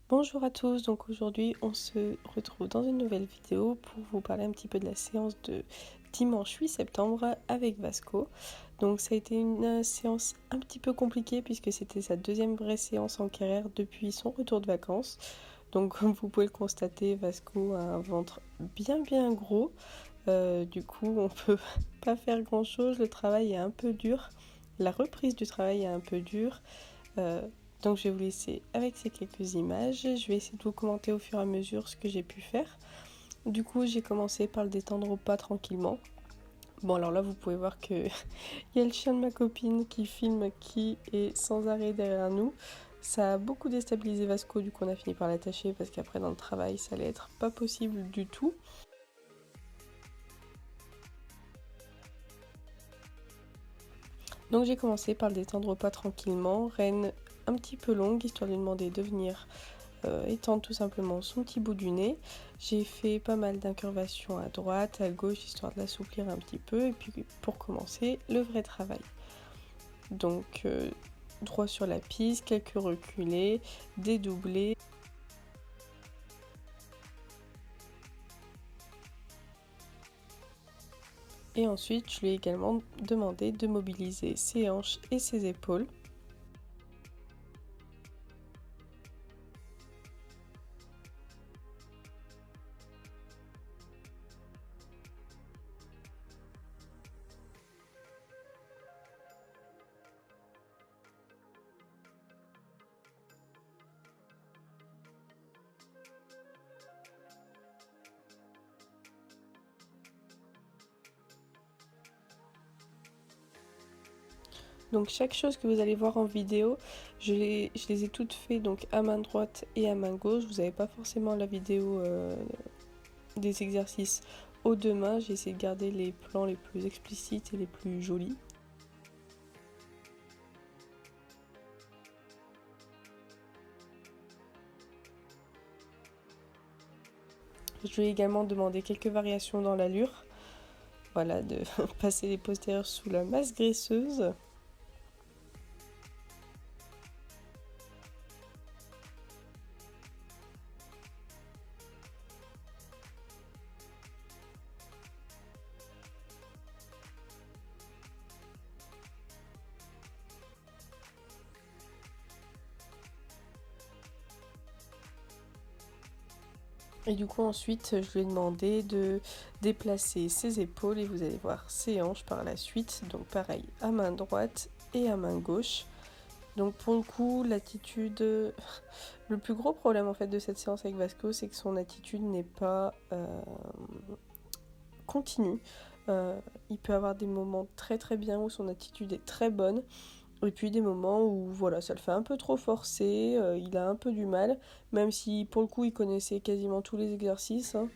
Bonjour à tous, donc aujourd'hui on se retrouve dans une nouvelle vidéo pour vous parler un petit peu de la séance de dimanche 8 septembre avec Vasco. Donc ça a été une séance un petit peu compliquée puisque c'était sa deuxième vraie séance en carrière depuis son retour de vacances. Donc comme vous pouvez le constater, Vasco a un ventre bien gros. Du coup on peut pas faire grand chose, le travail est un peu dur, la reprise du travail est un peu dure. Donc je vais vous laisser avec ces quelques images. Je vais essayer de vous commenter au fur et à mesure ce que j'ai pu faire. Du coup, j'ai commencé par le détendre au pas tranquillement. Bon, alors là, vous pouvez voir que il y a le chien de ma copine qui filme, qui est sans arrêt derrière nous. Ça a beaucoup déstabilisé Vasco, du coup on a fini par l'attacher parce qu'après dans le travail, ça allait être pas possible du tout. Donc j'ai commencé par le détendre au pas tranquillement, reine un petit peu longue, histoire de lui demander de venir étendre tout simplement son petit bout du nez. J'ai fait pas mal d'incurvations à droite, à gauche, histoire de l'assouplir un petit peu. Et puis pour commencer, le vrai travail. Donc droit sur la piste, quelques reculés, dédoublés. Et ensuite, je lui ai également demandé de mobiliser ses hanches et ses épaules. Donc chaque chose que vous allez voir en vidéo, je les ai toutes faites donc à main droite et à main gauche. Vous n'avez pas forcément la vidéo des exercices aux deux mains. J'ai essayé de garder les plans les plus explicites et les plus jolis. Je lui ai également demandé quelques variations dans l'allure. Voilà, de passer les postérieurs sous la masse graisseuse. Et du coup ensuite je lui ai demandé de déplacer ses épaules et vous allez voir ses hanches par la suite. Donc pareil à main droite et à main gauche. Donc pour le coup l'attitude, le plus gros problème en fait de cette séance avec Vasco, c'est que son attitude n'est pas continue. Il peut avoir des moments très bien où son attitude est très bonne. Et puis des moments où voilà, ça le fait un peu trop forcer, il a un peu du mal, même si pour le coup il connaissait quasiment tous les exercices. Hein.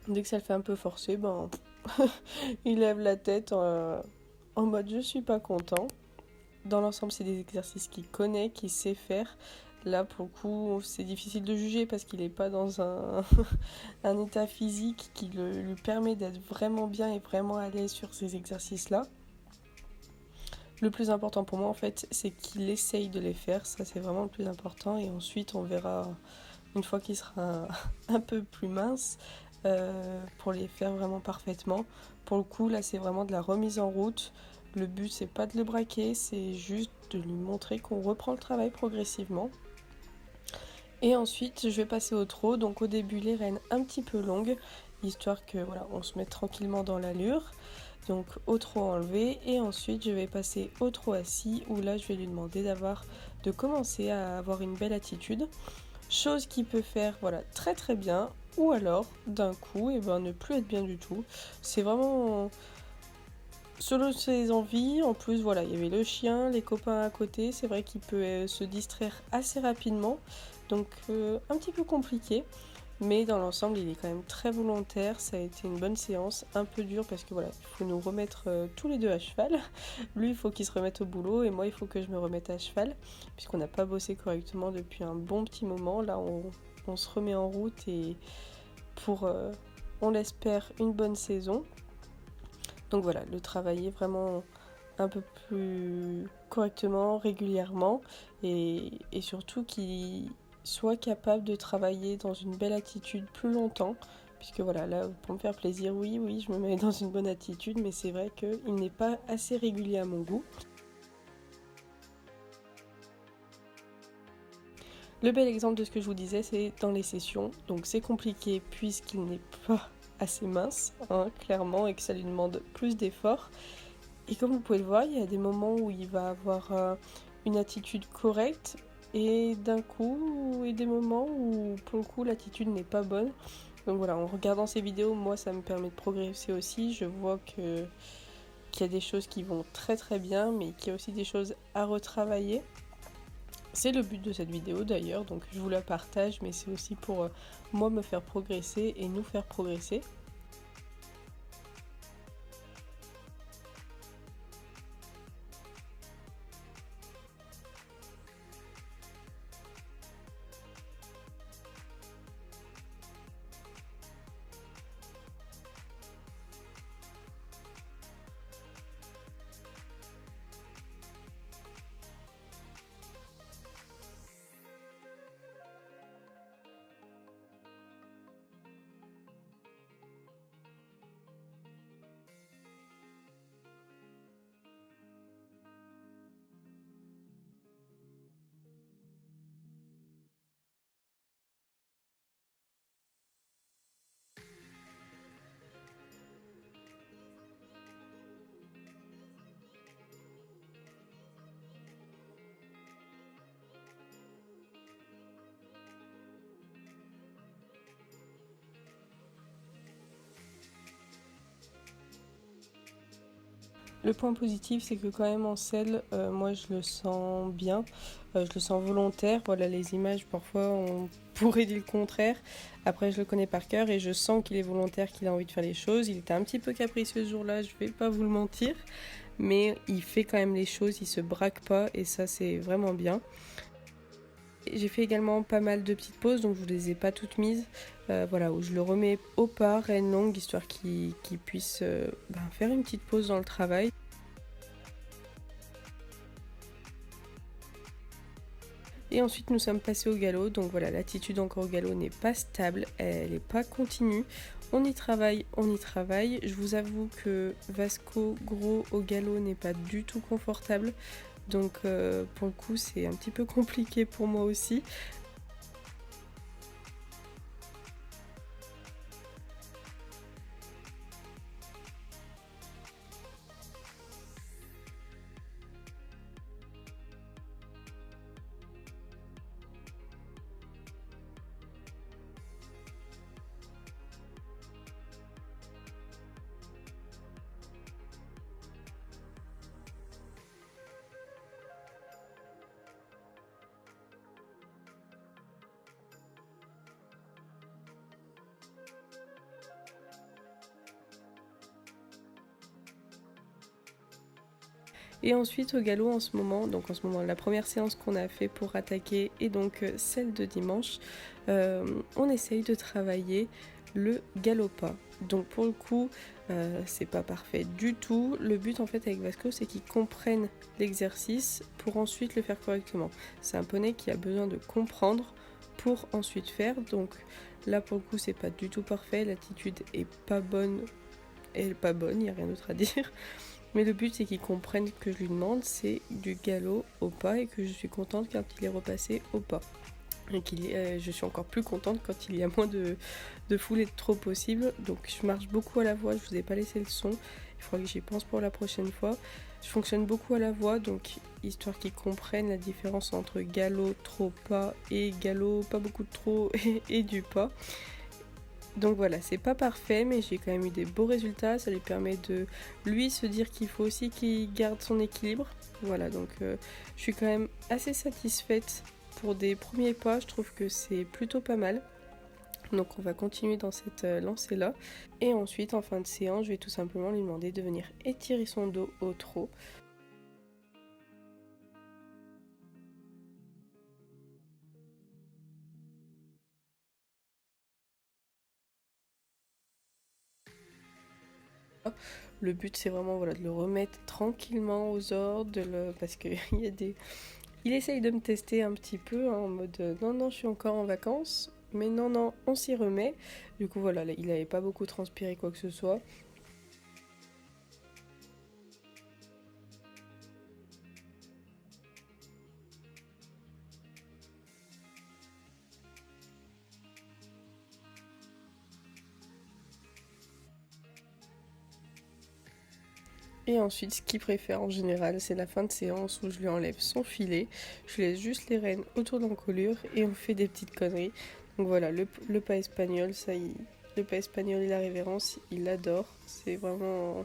Dès que ça le fait un peu forcer, ben il lève la tête en mode je suis pas content. Dans l'ensemble, c'est des exercices qu'il connaît, qu'il sait faire. Là, pour le coup, c'est difficile de juger parce qu'il n'est pas dans un état physique qui lui permet d'être vraiment bien et vraiment à l'aise sur ces exercices-là. Le plus important pour moi, en fait, c'est qu'il essaye de les faire. Ça, c'est vraiment le plus important. Et ensuite, on verra, une fois qu'il sera un peu plus mince, pour les faire vraiment parfaitement. Pour le coup, là, c'est vraiment de la remise en route. Le but, c'est pas de le braquer, c'est juste de lui montrer qu'on reprend le travail progressivement. Et ensuite, je vais passer au trot. Donc, au début, les rênes un petit peu longues, histoire que voilà, on se mette tranquillement dans l'allure. Donc au trot enlevé et ensuite je vais passer au trot assis où là je vais lui demander de commencer à avoir une belle attitude, chose qui peut faire voilà très bien ou alors d'un coup et ben ne plus être bien du tout. C'est vraiment selon ses envies. En plus voilà, il y avait le chien, les copains à côté, c'est vrai qu'il peut se distraire assez rapidement, donc un petit peu compliqué. Mais dans l'ensemble, il est quand même très volontaire. Ça a été une bonne séance, un peu dure parce que voilà, il faut nous remettre tous les deux à cheval. Lui, il faut qu'il se remette au boulot et moi, il faut que je me remette à cheval puisqu'on n'a pas bossé correctement depuis un bon petit moment. Là, on se remet en route et pour, on l'espère, une bonne saison. Donc voilà, le travailler vraiment un peu plus correctement, régulièrement et surtout qu'il soit capable de travailler dans une belle attitude plus longtemps, puisque voilà, là, pour me faire plaisir, oui, je me mets dans une bonne attitude, mais c'est vrai qu'il n'est pas assez régulier à mon goût. Le bel exemple de ce que je vous disais, c'est dans les sessions, donc c'est compliqué puisqu'il n'est pas assez mince, hein, clairement, et que ça lui demande plus d'efforts. Et comme vous pouvez le voir, il y a des moments où il va avoir une attitude correcte, et d'un coup, et des moments où pour le coup l'attitude n'est pas bonne. Donc voilà, en regardant ces vidéos, moi ça me permet de progresser aussi. Je vois qu'il y a des choses qui vont très très bien, mais qu'il y a aussi des choses à retravailler. C'est le but de cette vidéo d'ailleurs, donc je vous la partage, mais c'est aussi pour moi me faire progresser et nous faire progresser. Le point positif, c'est que quand même en selle, moi je le sens bien, je le sens volontaire. Voilà, les images, parfois on pourrait dire le contraire. Après, je le connais par cœur et je sens qu'il est volontaire, qu'il a envie de faire les choses. Il était un petit peu capricieux ce jour-là, je vais pas vous le mentir, mais il fait quand même les choses, il se braque pas et ça c'est vraiment bien. J'ai fait également pas mal de petites pauses, donc je ne les ai pas toutes mises. Voilà, où je le remets au pas, reine longue, histoire qu'il puisse faire une petite pause dans le travail. Et ensuite nous sommes passés au galop, donc voilà, l'attitude encore au galop n'est pas stable, elle n'est pas continue. On y travaille, on y travaille. Je vous avoue que Vasco gros au galop n'est pas du tout confortable. Donc pour le coup c'est un petit peu compliqué pour moi aussi. Et ensuite au galop en ce moment, donc en ce moment la première séance qu'on a fait pour attaquer est donc celle de dimanche, on essaye de travailler le galop pas. Donc pour le coup c'est pas parfait du tout. Le but en fait avec Vasco c'est qu'il comprenne l'exercice pour ensuite le faire correctement. C'est un poney qui a besoin de comprendre pour ensuite faire. Donc là pour le coup c'est pas du tout parfait, l'attitude est pas bonne, elle est pas bonne, il n'y a rien d'autre à dire. Mais le but, c'est qu'il comprenne que je lui demande, c'est du galop au pas et que je suis contente quand il est repassé au pas. Et je suis encore plus contente quand il y a moins de foule et de trop possible. Donc je marche beaucoup à la voix, je vous ai pas laissé le son. Il faudra que j'y pense pour la prochaine fois. Je fonctionne beaucoup à la voix, donc histoire qu'ils comprennent la différence entre galop, trop pas et galop, pas beaucoup de trop et du pas. Donc voilà, c'est pas parfait, mais j'ai quand même eu des beaux résultats. Ça lui permet de lui se dire qu'il faut aussi qu'il garde son équilibre. Voilà, donc je suis quand même assez satisfaite pour des premiers pas. Je trouve que c'est plutôt pas mal. Donc on va continuer dans cette lancée là. Et ensuite, en fin de séance, je vais tout simplement lui demander de venir étirer son dos au trot. Le but c'est vraiment voilà, de le remettre tranquillement aux ordres, parce qu'il y a Il essaye de me tester un petit peu hein, en mode non, non, je suis encore en vacances, mais non, non, on s'y remet. Du coup, voilà, il n'avait pas beaucoup transpiré quoi que ce soit. Et ensuite, ce qu'il préfère en général, c'est la fin de séance où je lui enlève son filet, je laisse juste les rênes autour de l'encolure et on fait des petites conneries. Donc voilà, le pas espagnol, le pas espagnol et la révérence, il adore. C'est vraiment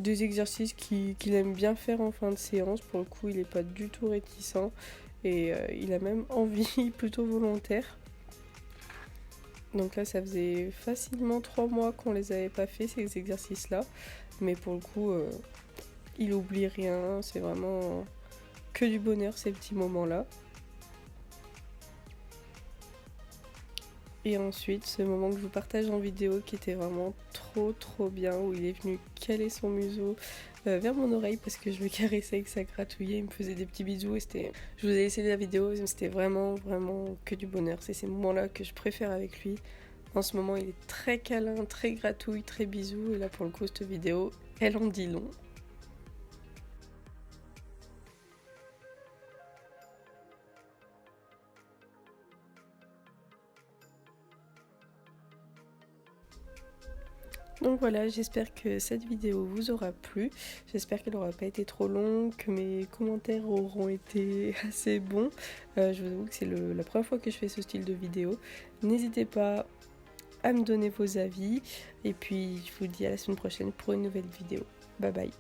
des exercices qu'il aime bien faire en fin de séance. Pour le coup, il n'est pas du tout réticent et il a même envie plutôt volontaire. Donc là, ça faisait facilement 3 mois qu'on les avait pas fait, ces exercices-là. Mais pour le coup, il oublie rien. C'est vraiment que du bonheur, ces petits moments-là. Et ensuite, ce moment que je vous partage en vidéo qui était vraiment trop bien, où il est venu caler son museau vers mon oreille parce que je me caressais et que ça gratouillait, il me faisait des petits bisous et c'était... Je vous ai laissé la vidéo, c'était vraiment que du bonheur. C'est ces moments-là que je préfère avec lui. En ce moment, il est très câlin, très gratouille, très bisou et là pour le coup, cette vidéo, elle en dit long. Donc voilà, j'espère que cette vidéo vous aura plu. J'espère qu'elle n'aura pas été trop longue, que mes commentaires auront été assez bons. Je vous avoue que c'est la première fois que je fais ce style de vidéo. N'hésitez pas à me donner vos avis. Et puis je vous dis à la semaine prochaine pour une nouvelle vidéo. Bye bye.